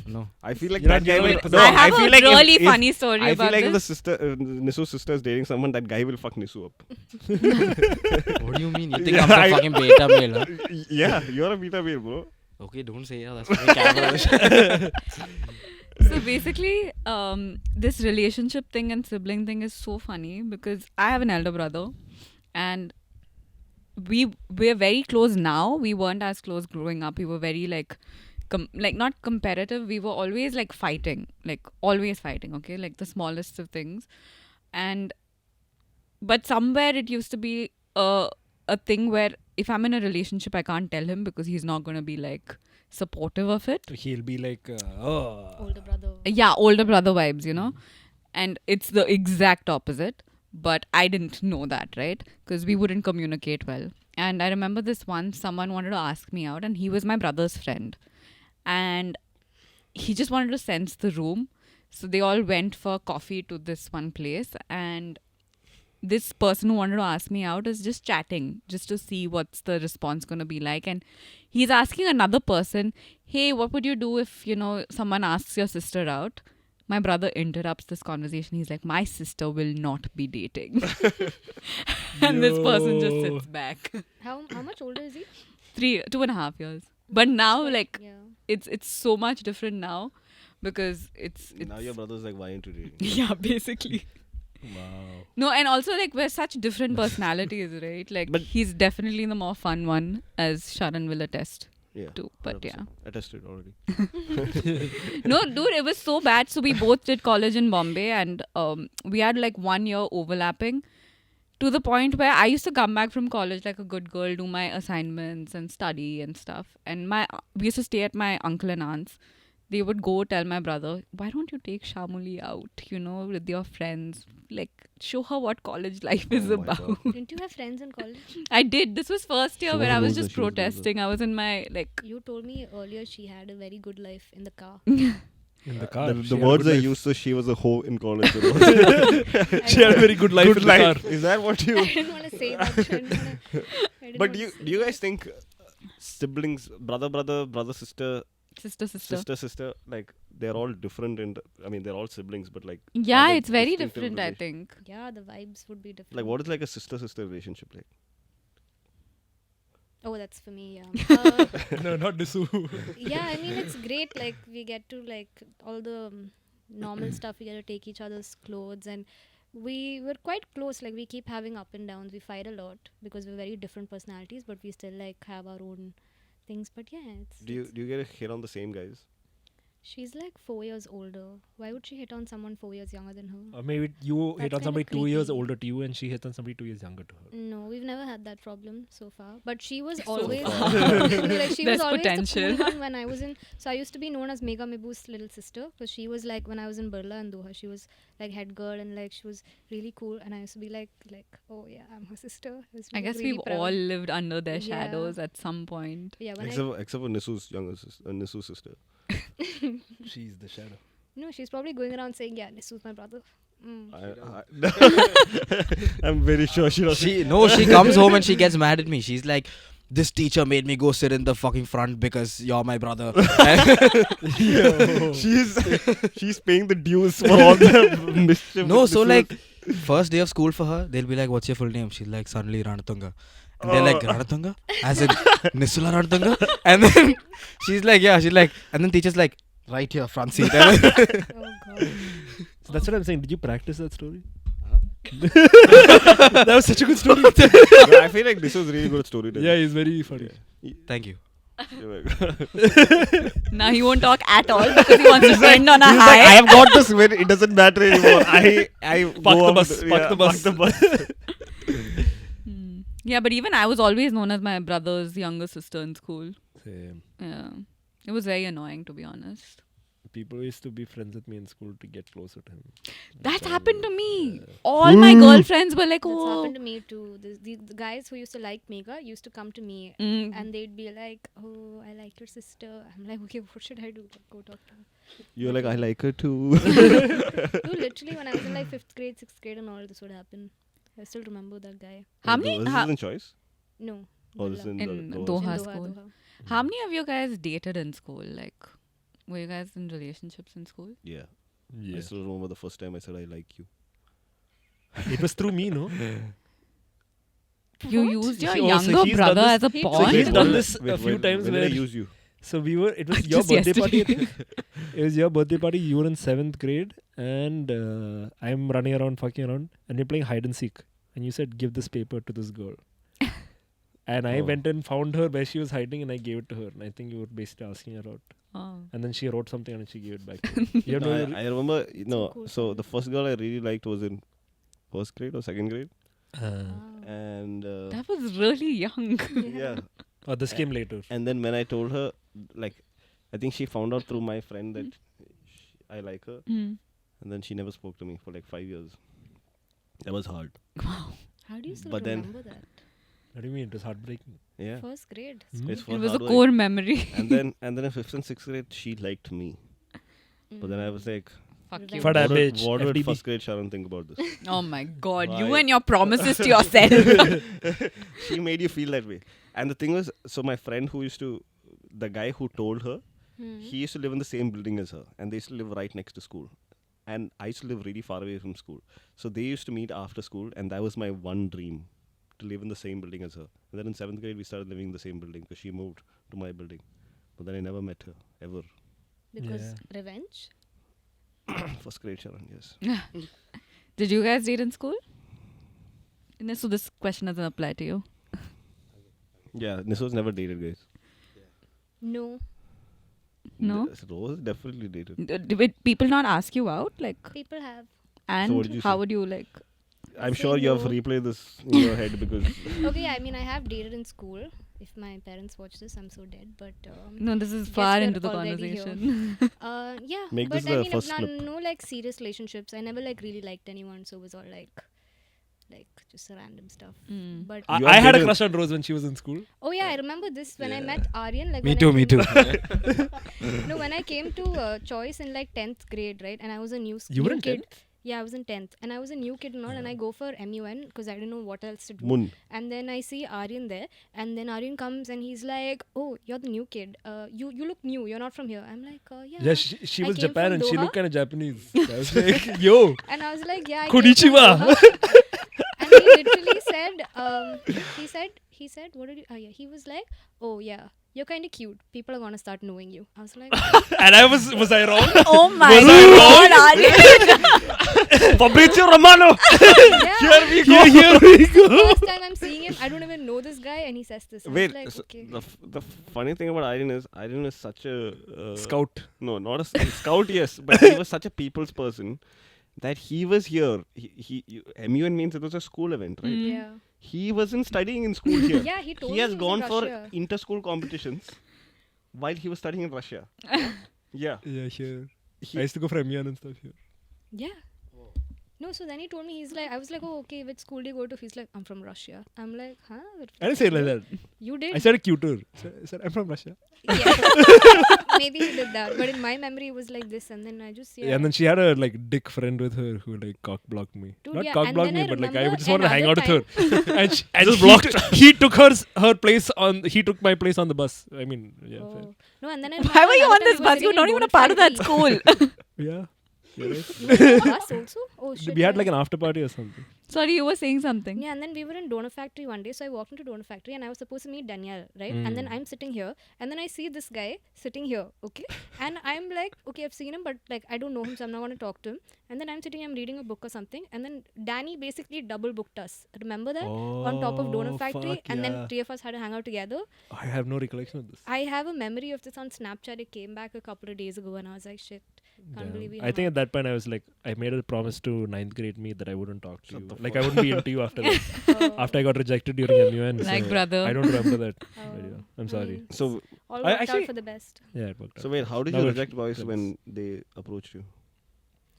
No. I feel like You're that not- guy you're will. not- No, I have feel a like really if, funny story I feel about like if the this. sister, Nisu's sister is dating someone, that guy will fuck Nisu up. What do you mean? You think I'm some fucking beta male, huh? Yeah, you're a beta male, bro. Okay, don't say yeah. That's my camera. So basically, this relationship thing and sibling thing is so funny because I have an elder brother, and we're very close now. We weren't as close growing up. We were very like not competitive. We were always like fighting, like always fighting. Okay, like the smallest of things, but somewhere it used to be a thing where if I'm in a relationship, I can't tell him because he's not gonna be like supportive of it. He'll be like, oh. Older brother. Yeah, older brother vibes, you know. And it's the exact opposite. But I didn't know that, right? Because we wouldn't communicate well. And I remember this once someone wanted to ask me out, and he was my brother's friend. And he just wanted to sense the room. So they all went for coffee to this one place. And this person who wanted to ask me out is just chatting, just to see what's the response going to be like. And he's asking another person, hey, what would you do if, someone asks your sister out? My brother interrupts this conversation. He's like, my sister will not be dating. And this person just sits back. How much older is he? 2.5 years. But now, like, Yeah. it's so much different now because it's Now your brother's like, why ain't you dating? yeah, basically. Wow. No, and also like we're such different personalities, right? Like But- he's definitely the more fun one, as Sharan will attest Yeah. to. But yeah. 100%. I tested already. No, dude, it was so bad. So we both did college in Bombay, and we had like 1 year overlapping to the point where I used to come back from college like a good girl, do my assignments and study and stuff. And we used to stay at my uncle and aunt's. They would go tell my brother, why don't you take Shyamolie out, with your friends? Like, show her what college life is Oh my about. God. Didn't you have friends in college? I did. This was first year She where was a I was loser, just she was a loser. protesting. I was in my, You told me earlier she had a very good life in the car. In the car. The she had a words good I life. used, so she was a hoe in college. She had a very good life in the car. Is that what you? I didn't want to say that. But do you guys think siblings, brother, sister, sister. like they're all different they're all siblings, but like Yeah, are they it's very distinctive different, I relation- think. Yeah, the vibes would be different. Like what is like a sister relationship like? Oh, that's for me, yeah. No, not Nisu. Yeah, I mean, it's great. Like, we get to, like, all the normal stuff. We get to take each other's clothes. And we were quite close. Like we keep having up and downs. We fight a lot because we're very different personalities, but we still like have our own things. But yeah, Do you get a hit on the same guys? she's like 4 years older. Why would she hit on someone 4 years younger than her? Or maybe you hit That's on somebody kinda 2 years creepy. older to you and she hits on somebody 2 years younger to her. No, we've never had that problem so far. But she was So always far. like she There's was always potential. the cool one when I was in. So I used to be known as Mega Mibu's little sister because she was like when I was in Birla and Doha, she was like head girl and like she was really cool. And I used to be like oh yeah, I'm her sister. used to I be guess really we've proud. all lived under their Yeah. shadows at some point. Yeah, when Except for Nisu's younger sister, Nisu's sister. She's the shadow. no, she's probably going around saying yeah, Nisu's my brother. Mm. I'm very sure she doesn't. She comes home and she gets mad at me. She's like, this teacher made me go sit in the fucking front because you're my brother. She's paying the dues for all the mischief. No, with so Nisu. like first day of school for her, they'll be like, what's your full name? She's like, Sunli Ranatunga. And they're like, Ranatunga? As in Nisula Ranatunga? And then she's like, and then teacher's like, right here, front seat. Oh god. So that's what I'm saying. Did you practice that story? That was such a good story. I feel like this was really good storytelling. Yeah, he's very funny. Thank you. Now he won't talk at all because he wants to end on a He's like, I high. have got this win. It doesn't matter anymore. I Fuck the bus. Fuck the bus. Yeah, but even I was always known as my brother's younger sister in school. Same. Yeah. It was very annoying, to be honest. People used to be friends with me in school to get closer to him. That's happened to me. All my girlfriends were like, That's oh. happened to me too. The guys who used to like Mega used to come to me and they'd be like, oh, I like your sister. I'm like, okay, what should I do? Go talk to her. You're like, I like her too. No, literally, when I was in like 5th grade, 6th grade, and all this would happen. I still remember that guy. How many? Was this in choice? No. Or this Birla. in In the Doha In school. Doha. How many of you guys dated in school? Like, were you guys in relationships in school? Yeah. I Yeah. still remember the first time I said I like you. It was through me, no? You used your So younger he's done brother this- as a He pawn? So he's Wait, done when- this a few times when did I where use you? So it was your Just birthday party, I yesterday. think. It was your birthday party. You were in 7th grade, and I'm running around, fucking around, and you're playing hide and seek. And you said, "Give this paper to this girl." And I Oh. went and found her where she was hiding, and I gave it to her. And I think you were basically asking her out. Oh. And then she wrote something, and she gave it back. To you. You have No, no, I remember, cool so the first girl I really liked was in first grade or second grade. Wow. And That was really young. yeah. oh, this came later. And then when I told her, like, I think she found out through my friend that I like her. Mm. And then she never spoke to me for like 5 years. That was hard. How do you still But then- remember that? What do you mean? It was heartbreaking. Yeah. First grade. Hmm? It's for It was a hard work. core memory. And then in 5th and 6th grade, she liked me. But then I was like, Fuck Revenge. you. Fada what would, bitch, what would FDB. first grade Sharan think about this? Oh my god, you Why? and your promises to yourself. She made you feel that way. And the thing was, so my friend the guy who told her, he used to live in the same building as her. And they used to live right next to school. And I used to live really far away from school. So they used to meet after school. And that was my one dream, to live in the same building as her. And then in 7th grade, we started living in the same building because she moved to my building. But then I never met her, ever. Because Yeah. revenge? First grade Sharan, yes. Did you guys date in school? So this question doesn't apply to you. Yeah, Niso's never dated, guys. No. No? Rose definitely dated. Did people not ask you out? Like, People have. and what did you how say? would you like? I'm say sure you have no. replayed this in your head because Okay, I mean, I have dated in school. If my parents watch this, I'm so dead. But No, this is Guess far we're into the already here. conversation. yeah. Make but this I the mean, first if clip. no like serious relationships. I never like really liked anyone, so it was all like just random stuff. Mm. But You I have had a dated- crush on Rose when she was in school. oh yeah, I remember this when I met Aryan. Like Me when too, I me came too. No, when I came to Choice in like 10th grade, right, and I was a new You were new in kid. Yeah, I was in 10th, and I was a new kid and all, and I go for MUN because I didn't know what else to do. Mun. And then I see Aryan there, and then Aryan comes and he's like, "Oh, you're the new kid. You look new. You're not from here." I'm like, "Yeah." Yeah, she I was came Japan from and she Doha. looked kind of Japanese. I was like, yo. And I was like, "Yeah." I Konnichiwa. came from Doha." And he literally said, he said, "What did you?" Yeah, he was like, "Oh yeah, you're kind of cute. People are gonna start knowing you." I was like, And was I wrong? Oh my Was I god, Aryan. Fabrizio Romano. Yeah. Here we go. First time I'm seeing him, I don't even know this guy, and he says this. I was Wait, like, so okay. the funny thing about Aryan is such a Scout. No, not a scout. Yes, but he was such a people's person that he was here. MUN means it was a school event, right? Yeah. He wasn't studying in school here. Yeah, he told He me has was gone in for Russia. inter-school competitions while he was studying in Russia. Yeah. Yeah, here. He- I used to go for MUN and stuff here. Yeah. No, so then he told me, he's like, I was like, oh, okay, which school do you go to? He's like, I'm from Russia. I'm like, huh? I didn't say it like that. You did? I said a cuter. I said, I'm from Russia. Yeah. Maybe he did that. But in my memory, it was like this. And then I just, Yeah, and then she had a dick friend with her who cock blocked me. Dude, Not yeah, cock and blocked then me, I but I remember just wanted to hang out another with her. and Just he, blocked. he took her place on. He took my place on the bus. I mean, yeah, fair. Oh. No, and then I Why were you remember on this another time bus? You're we not were even a sitting part in of that Bonafide. school. Yeah. You're right. You were in us also? Oh, shit. We had yeah. like an after party or something. Sorry, you were saying something. Yeah, and then we were in Donor Factory one day. So I walked into Donor Factory and I was supposed to meet Danielle, right? And then I'm sitting here. And then I see this guy sitting here, okay? And I'm like, okay, I've seen him, but like I don't know him, so I'm not going to talk to him. And then I'm sitting, I'm reading a book or something. And then Danny basically double booked us. Remember that? On top of Donor Factory. fuck And yeah. then three of us had to hang out together. I have no recollection of this. I have a memory of this on Snapchat. It came back a couple of days ago and I was like, shit, can't Damn. believe we I think at that point I was like, I made a promise to 9th grade me that I wouldn't talk to Shut you. the Like fuck I wouldn't be into you after that. Oh. After I got rejected during MUN. Like so brother. I don't remember that. Oh. But yeah, I'm sorry. So All I worked actually- out for the best. Yeah, it worked out. wait, how did Now you we're reject boys friends. when they approached you?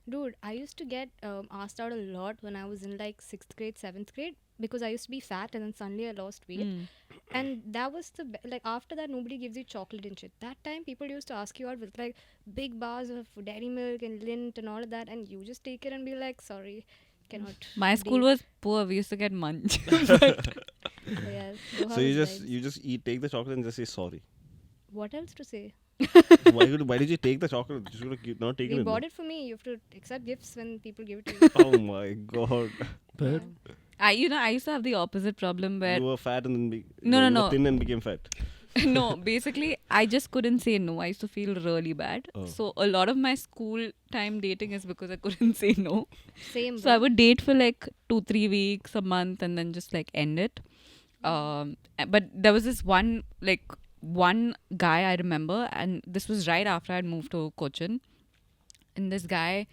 Dude, I used to get asked out a lot when I was in like 6th grade, 7th grade because I used to be fat and then suddenly I lost weight. Mm. And that was like after that, nobody gives you chocolate and shit. That time, people used to ask you out with like big bars of dairy milk and Lindt and all of that. And you just take it and be like, sorry, cannot. My school date." was poor. We used to get munch. So, yeah, Doha So you was just vibes. take the chocolate and just say sorry. What else to say? Why did you take the chocolate? You should have not taken They it. bought it for me. You have to accept gifts when people give it to you. Oh my god. But I used to have the opposite problem where You were fat and then No, you no, were no. thin and became fat. no, basically, I just couldn't say no. I used to feel really bad. Oh. So a lot of my school time dating is because I couldn't say no. Same. So I would date for like 2-3 weeks, a month, and then just like end it. But there was this one guy I remember, and this was right after I'd moved to Cochin. And this guy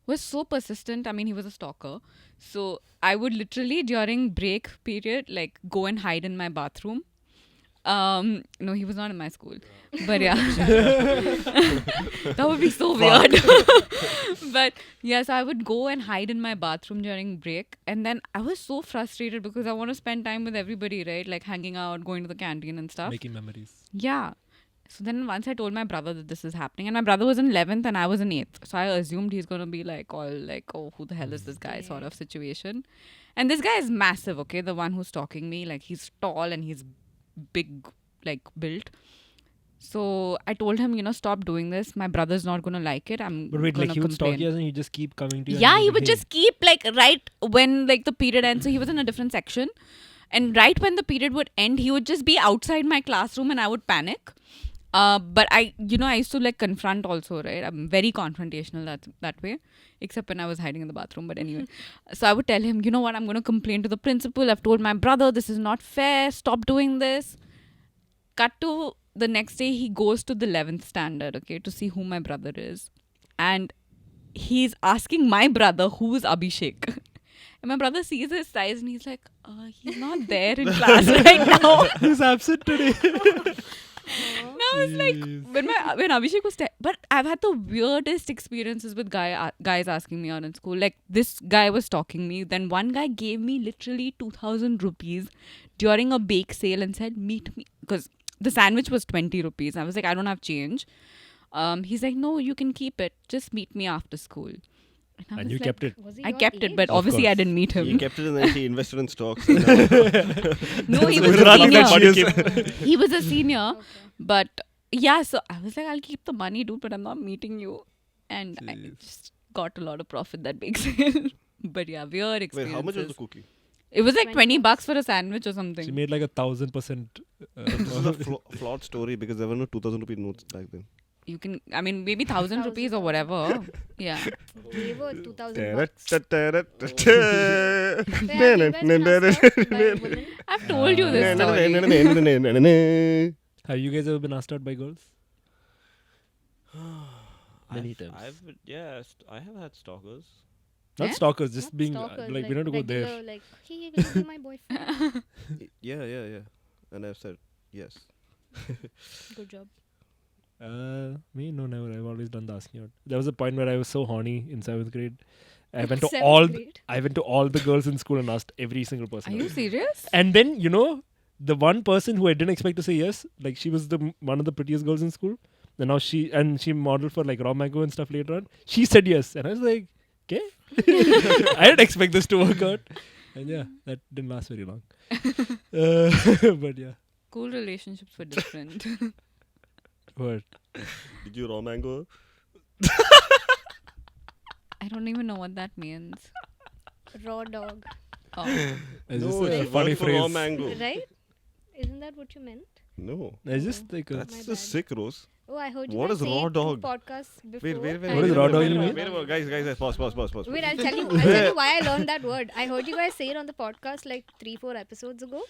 was so persistent. I mean, he was a stalker. So I would literally during break period like go and hide in my bathroom. No, he was not in my school, but yeah, that would be so weird. But yes, I would go and hide in my bathroom during break, and then I was so frustrated because I want to spend time with everybody, right? Like hanging out, going to the canteen and stuff. making memories. Yeah. So then once I told my brother that this is happening, and my brother was in 11th and I was in 8th. So I assumed he's going to be like all like, oh, who the hell is this guy sort of situation. And this guy is massive, okay? The one who's stalking me. Like he's tall and he's big, like built. So I told him, stop doing this. My brother's not going to like it. I'm But wait, gonna like he would stalk complain. you and he just keep coming to you. Yeah, and he be would like, just keep like right when like the period ends. So he was in a different section. And right when the period would end, he would just be outside my classroom and I would panic. But I used to like confront also, right? I'm very confrontational that way, except when I was hiding in the bathroom. But anyway, so I would tell him, you know what? I'm going to complain to the principal. I've told my brother this is not fair. Stop doing this. Cut to the next day, he goes to the 11th standard, okay, to see who my brother is. And he's asking my brother, who's Abhishek? And my brother sees his size and he's like, he's not there in class right now. He's absent today. And I was like, when Abhishek was but I've had the weirdest experiences with guys asking me out in school. Like this guy was stalking me. Then one guy gave me literally 2,000 rupees during a bake sale and said, meet me. Because the sandwich was 20 rupees. I was like, I don't have change. He's like, no, you can keep it. Just meet me after school. I And was you like, kept it. Was he I your kept it, age? but Of obviously I course. didn't meet He him. kept it and then he invested in stocks. And No, he was Gujarat a that senior. money came. He was a senior. Okay. But yeah, so I was like, I'll keep the money, dude, but I'm not meeting you. And I Jeez. just got a lot of profit that big sale. But yeah, weird wait, experiences. how much was the cookie? It was like 20 20 bucks for a sandwich or She something. made like 1,000%. This is a flawed story because there were no 2,000 rupee notes back then. you can, I mean, maybe 1,000 rupees or whatever. Yeah. Gave her 2,000 Tara, bucks. ta, tara, ta, So have you guys been asked out by women? I've told you this ta. story. Have you guys ever been asked out by girls? Many times. I have had stalkers. Not Yeah? stalkers, just Not being stalkers, like we don't have to go there. regular, like, hey, will you be my boyfriend? Yeah. And I've said yes. Good job. Me, no, never. I've always done the asking out. There was a point where I was so horny in 7th grade. I went to 7th grade? I went to all the girls in school and asked every single person. Are you out. serious? And then the one person who I didn't expect to say yes, like she was one of the prettiest girls in school. And now she modeled for like Raw Mango and stuff later on. She said yes, and I was like, okay. I didn't expect this to work out. And yeah, that didn't last very long. But yeah, Cool relationships were different. what? Did you raw mango? I don't even know what that means. Raw dog. Oh. It's No, just a it's funny word for raw phrase. mango. Right? Isn't that what you meant? No. It's just like a, My That's bad. the sick Rose. Oh, I heard you What guys is say raw it dog? in podcasts before. Wait. What is raw dog wait, you mean? Wait a minute, guys, pause. Wait, I'll tell you why I learned that word. I heard you guys say it on the podcast like 3-4 episodes ago.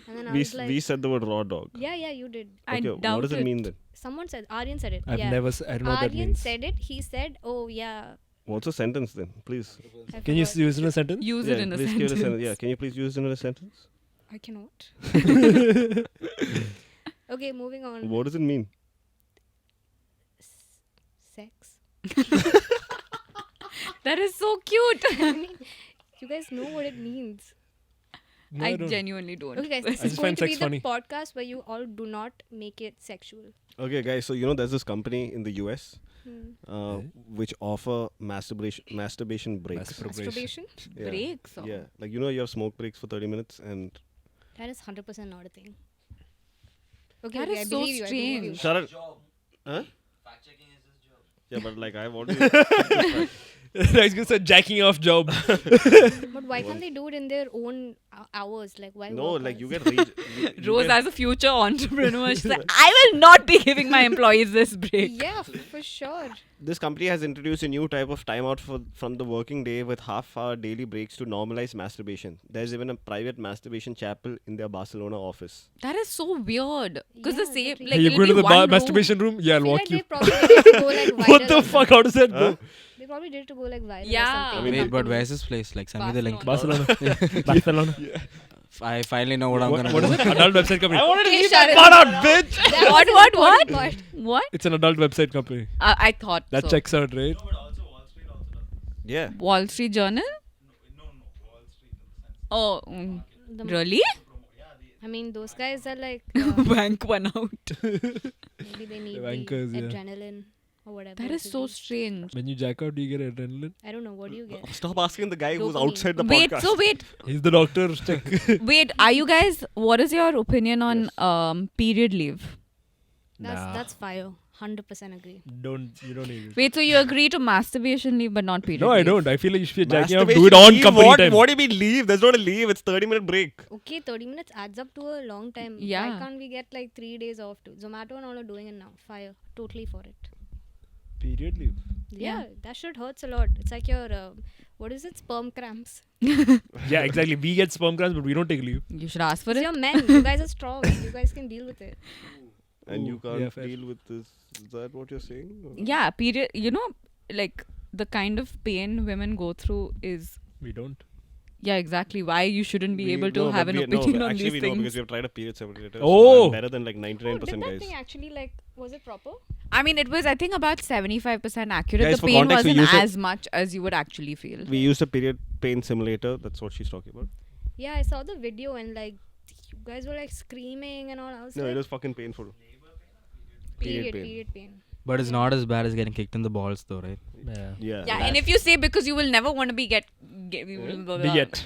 And then I was like, We said the word raw dog. yeah, you did. I Okay, doubt what does it mean then? Someone said, Aryan said it. I've yeah. never. I don't know what that Aryan means. said it. He said, oh, yeah. What's a sentence then? Please. I Can you forgot. use it in a sentence? Use Yeah, it in a please give it sentence. Yeah, can you please use it in a sentence? I cannot. Okay, moving on. What does it mean? Sex. That is so cute. I mean, you guys know what it means. No, I don't. genuinely don't. Okay, guys, I this is just going find to be sex the funny. podcast where you all do not make it sexual. Okay, guys. So there's this company in the US which offer masturbation breaks. Masturbation? Yeah. Breaks. Or? Yeah, like you have smoke breaks for 30 minutes and. That is 100% not a thing. Okay, That okay, is I so believe you. I believe you. strange. Sharan. Huh? Yeah, but like I've already. I was gonna say jacking off job. But why can't they do it in their own hours? Like, why? No, work like you hours? get you Rose, get- as a future entrepreneur, she's like, I will not be giving my employees this break. Yeah, for sure. This company has introduced a new type of timeout from the working day with half-hour daily breaks to normalize masturbation. There's even a private masturbation chapel in their Barcelona office. That is so weird. Because the Yeah, same, exactly. like, Hey, you it'll go to be the one room. masturbation room? Yeah, I'll I feel walk like you. they probably did it to go like viral. What or the fuck? How does that go? They probably did it to go like viral. Yeah. Or something. I mean, But where's this place? Like, send me the link. Barcelona. Barcelona. Barcelona. I finally know what I'm What, gonna what do. is it? Adult website company. Okay, Sharan. Shut up, bitch! That What, was an what, important what? part. What? It's an adult website company. I thought That so. checks out, right? Yeah. Wall Street Journal? Oh, The- really? I mean, those guys are like, Bank one out. maybe they need the wankers, yeah. adrenaline or whatever. That it is so is. strange. When you jack out, do you get adrenaline? I don't know. What do you get? Stop asking the guy who's Dopamine. outside the Wait, podcast. so wait, He's the doctor. Check. wait. Are you guys? What is your opinion on period leave? That's fire. 100% agree. You don't need it. Wait, so you agree to masturbation leave but not period No, leave? I don't. I feel like if you're jacking off, do Masturbation it on leave? company what, time. What do you mean leave? There's not a leave. It's 30-minute break. Okay, 30 minutes adds up to a long time. Yeah. Why can't we get like 3 days off too? Zomato and all are doing it now. Fire. Totally for it. Period leave. Yeah, that shit hurts a lot. It's like your, what is it? Sperm cramps. Yeah, exactly. We get sperm cramps, but we don't take leave. You should ask for It's it. your men. You guys are strong. You guys can deal with it. And you Ooh, can't yeah, fair. deal with this. Is that what you're saying? Or- Yeah, period. You know, like the kind of pain women go through is. We don't. Yeah, exactly. Why you shouldn't be able to no, have but an we- no, opinion but on actually these we know because things. we have tried a period simulator. Oh! So I'm better than like 99% Oh, did that guys. thing actually like, was it proper? I mean, it was, I think, about 75% accurate. Guys, The for pain context, we wasn't use a- as much as you would actually feel. We used a period pain simulator. That's what she's talking about. Yeah, I saw the video and like, you guys were like screaming and all. I was No, like, it was fucking painful. period pain. But it's not as bad as getting kicked in the balls, though, right? Yeah. Yeah. Yeah, and if you say because you will never want to be Yet.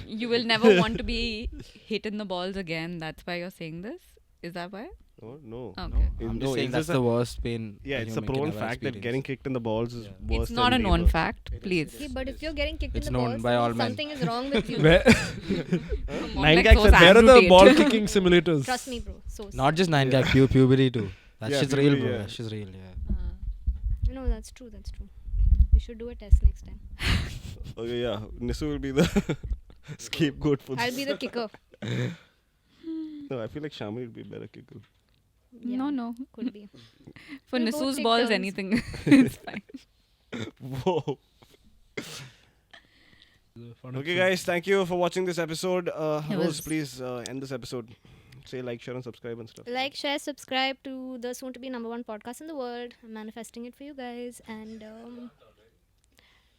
you will never want to be hit in the balls again. That's why you're saying this. Is that why? Oh, no. Okay. I'm No, just saying it's that's just the worst pain. Yeah, a it's a human can proven ever fact that experience. getting kicked in the balls is worse It's not a than known labor. fact, please. Okay, but if you're getting kicked It's in the known balls, by then all men. something is wrong with you. Where, Come on, Nine like gags so and where are the amputate. ball kicking simulators? Trust me, bro. So Not just 9 gag, puberty too. That Yeah, shit's real, puberty, bro. yeah. That shit's real, yeah. No, that's true. That's true. We should do a test next time. Okay, yeah. Nisu will be the scapegoat for I'll this. be the kicker. No, I feel like Shyamolie would be a better kicker. Yeah, No. could be. For We'll both Nisu's take balls, turns. anything. It's fine. Whoa. Okay, guys. Thank you for watching this episode. Rose, was- please end this episode. Say like, share, and subscribe and stuff. Like, share, subscribe to the soon-to-be #1 podcast in the world. I'm manifesting it for you guys. And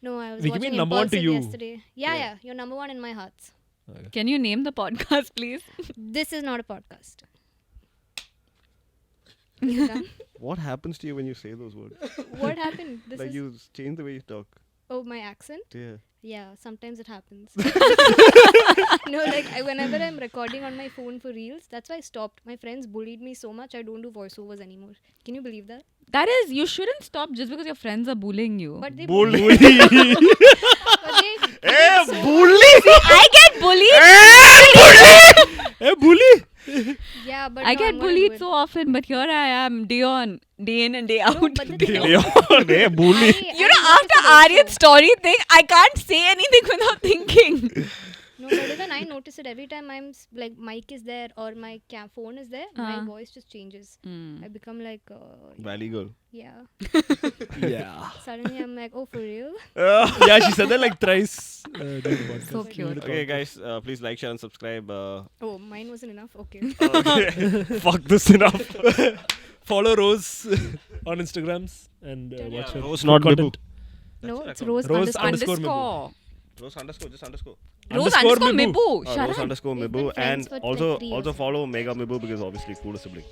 no, I was Wait, you watching mean number one to Impulsive you? yesterday. Yeah, you're #1 in my hearts. Can you name the podcast, please? This is not a podcast. Is it done? What happens to you when you say those words? What happened? This Like is you change the way you talk. oh, my accent. Yeah. Yeah, sometimes it happens. No, like whenever I'm recording on my phone for reels, that's why I stopped. My friends bullied me so much I don't do voiceovers anymore. Can you believe that? That is, you shouldn't stop just because your friends are bullying you. But they Bully. bullied me. But they Hey, so bully! I get bullied. Hey, bully! Yeah, but I no, get I'm gonna do bullied it. so often, but here I am, day in and day out. No, but the thing is, Hey, bully. You know, after Aryan's story thing, I can't say anything without thinking. No, but then I notice it every time like mic is there or my phone is there, my voice just changes. I become like, Valley girl. yeah. Yeah. Suddenly I'm like, oh, for real? Yeah, she said that like thrice. During the podcast. So cute. Okay, guys, please like, share, and subscribe. Oh, mine wasn't enough. Okay. Fuck this enough. Follow Rose on Instagrams and watch her Rose, food not content. No, it's Rose Rose underscore. underscore Rose underscore, just underscore. Rose Underscore underscore Mibu. Mibu. Rose Sharan. underscore We've Mibu. been friends And for also 3 years. follow Mega Mibu because obviously cooler sibling.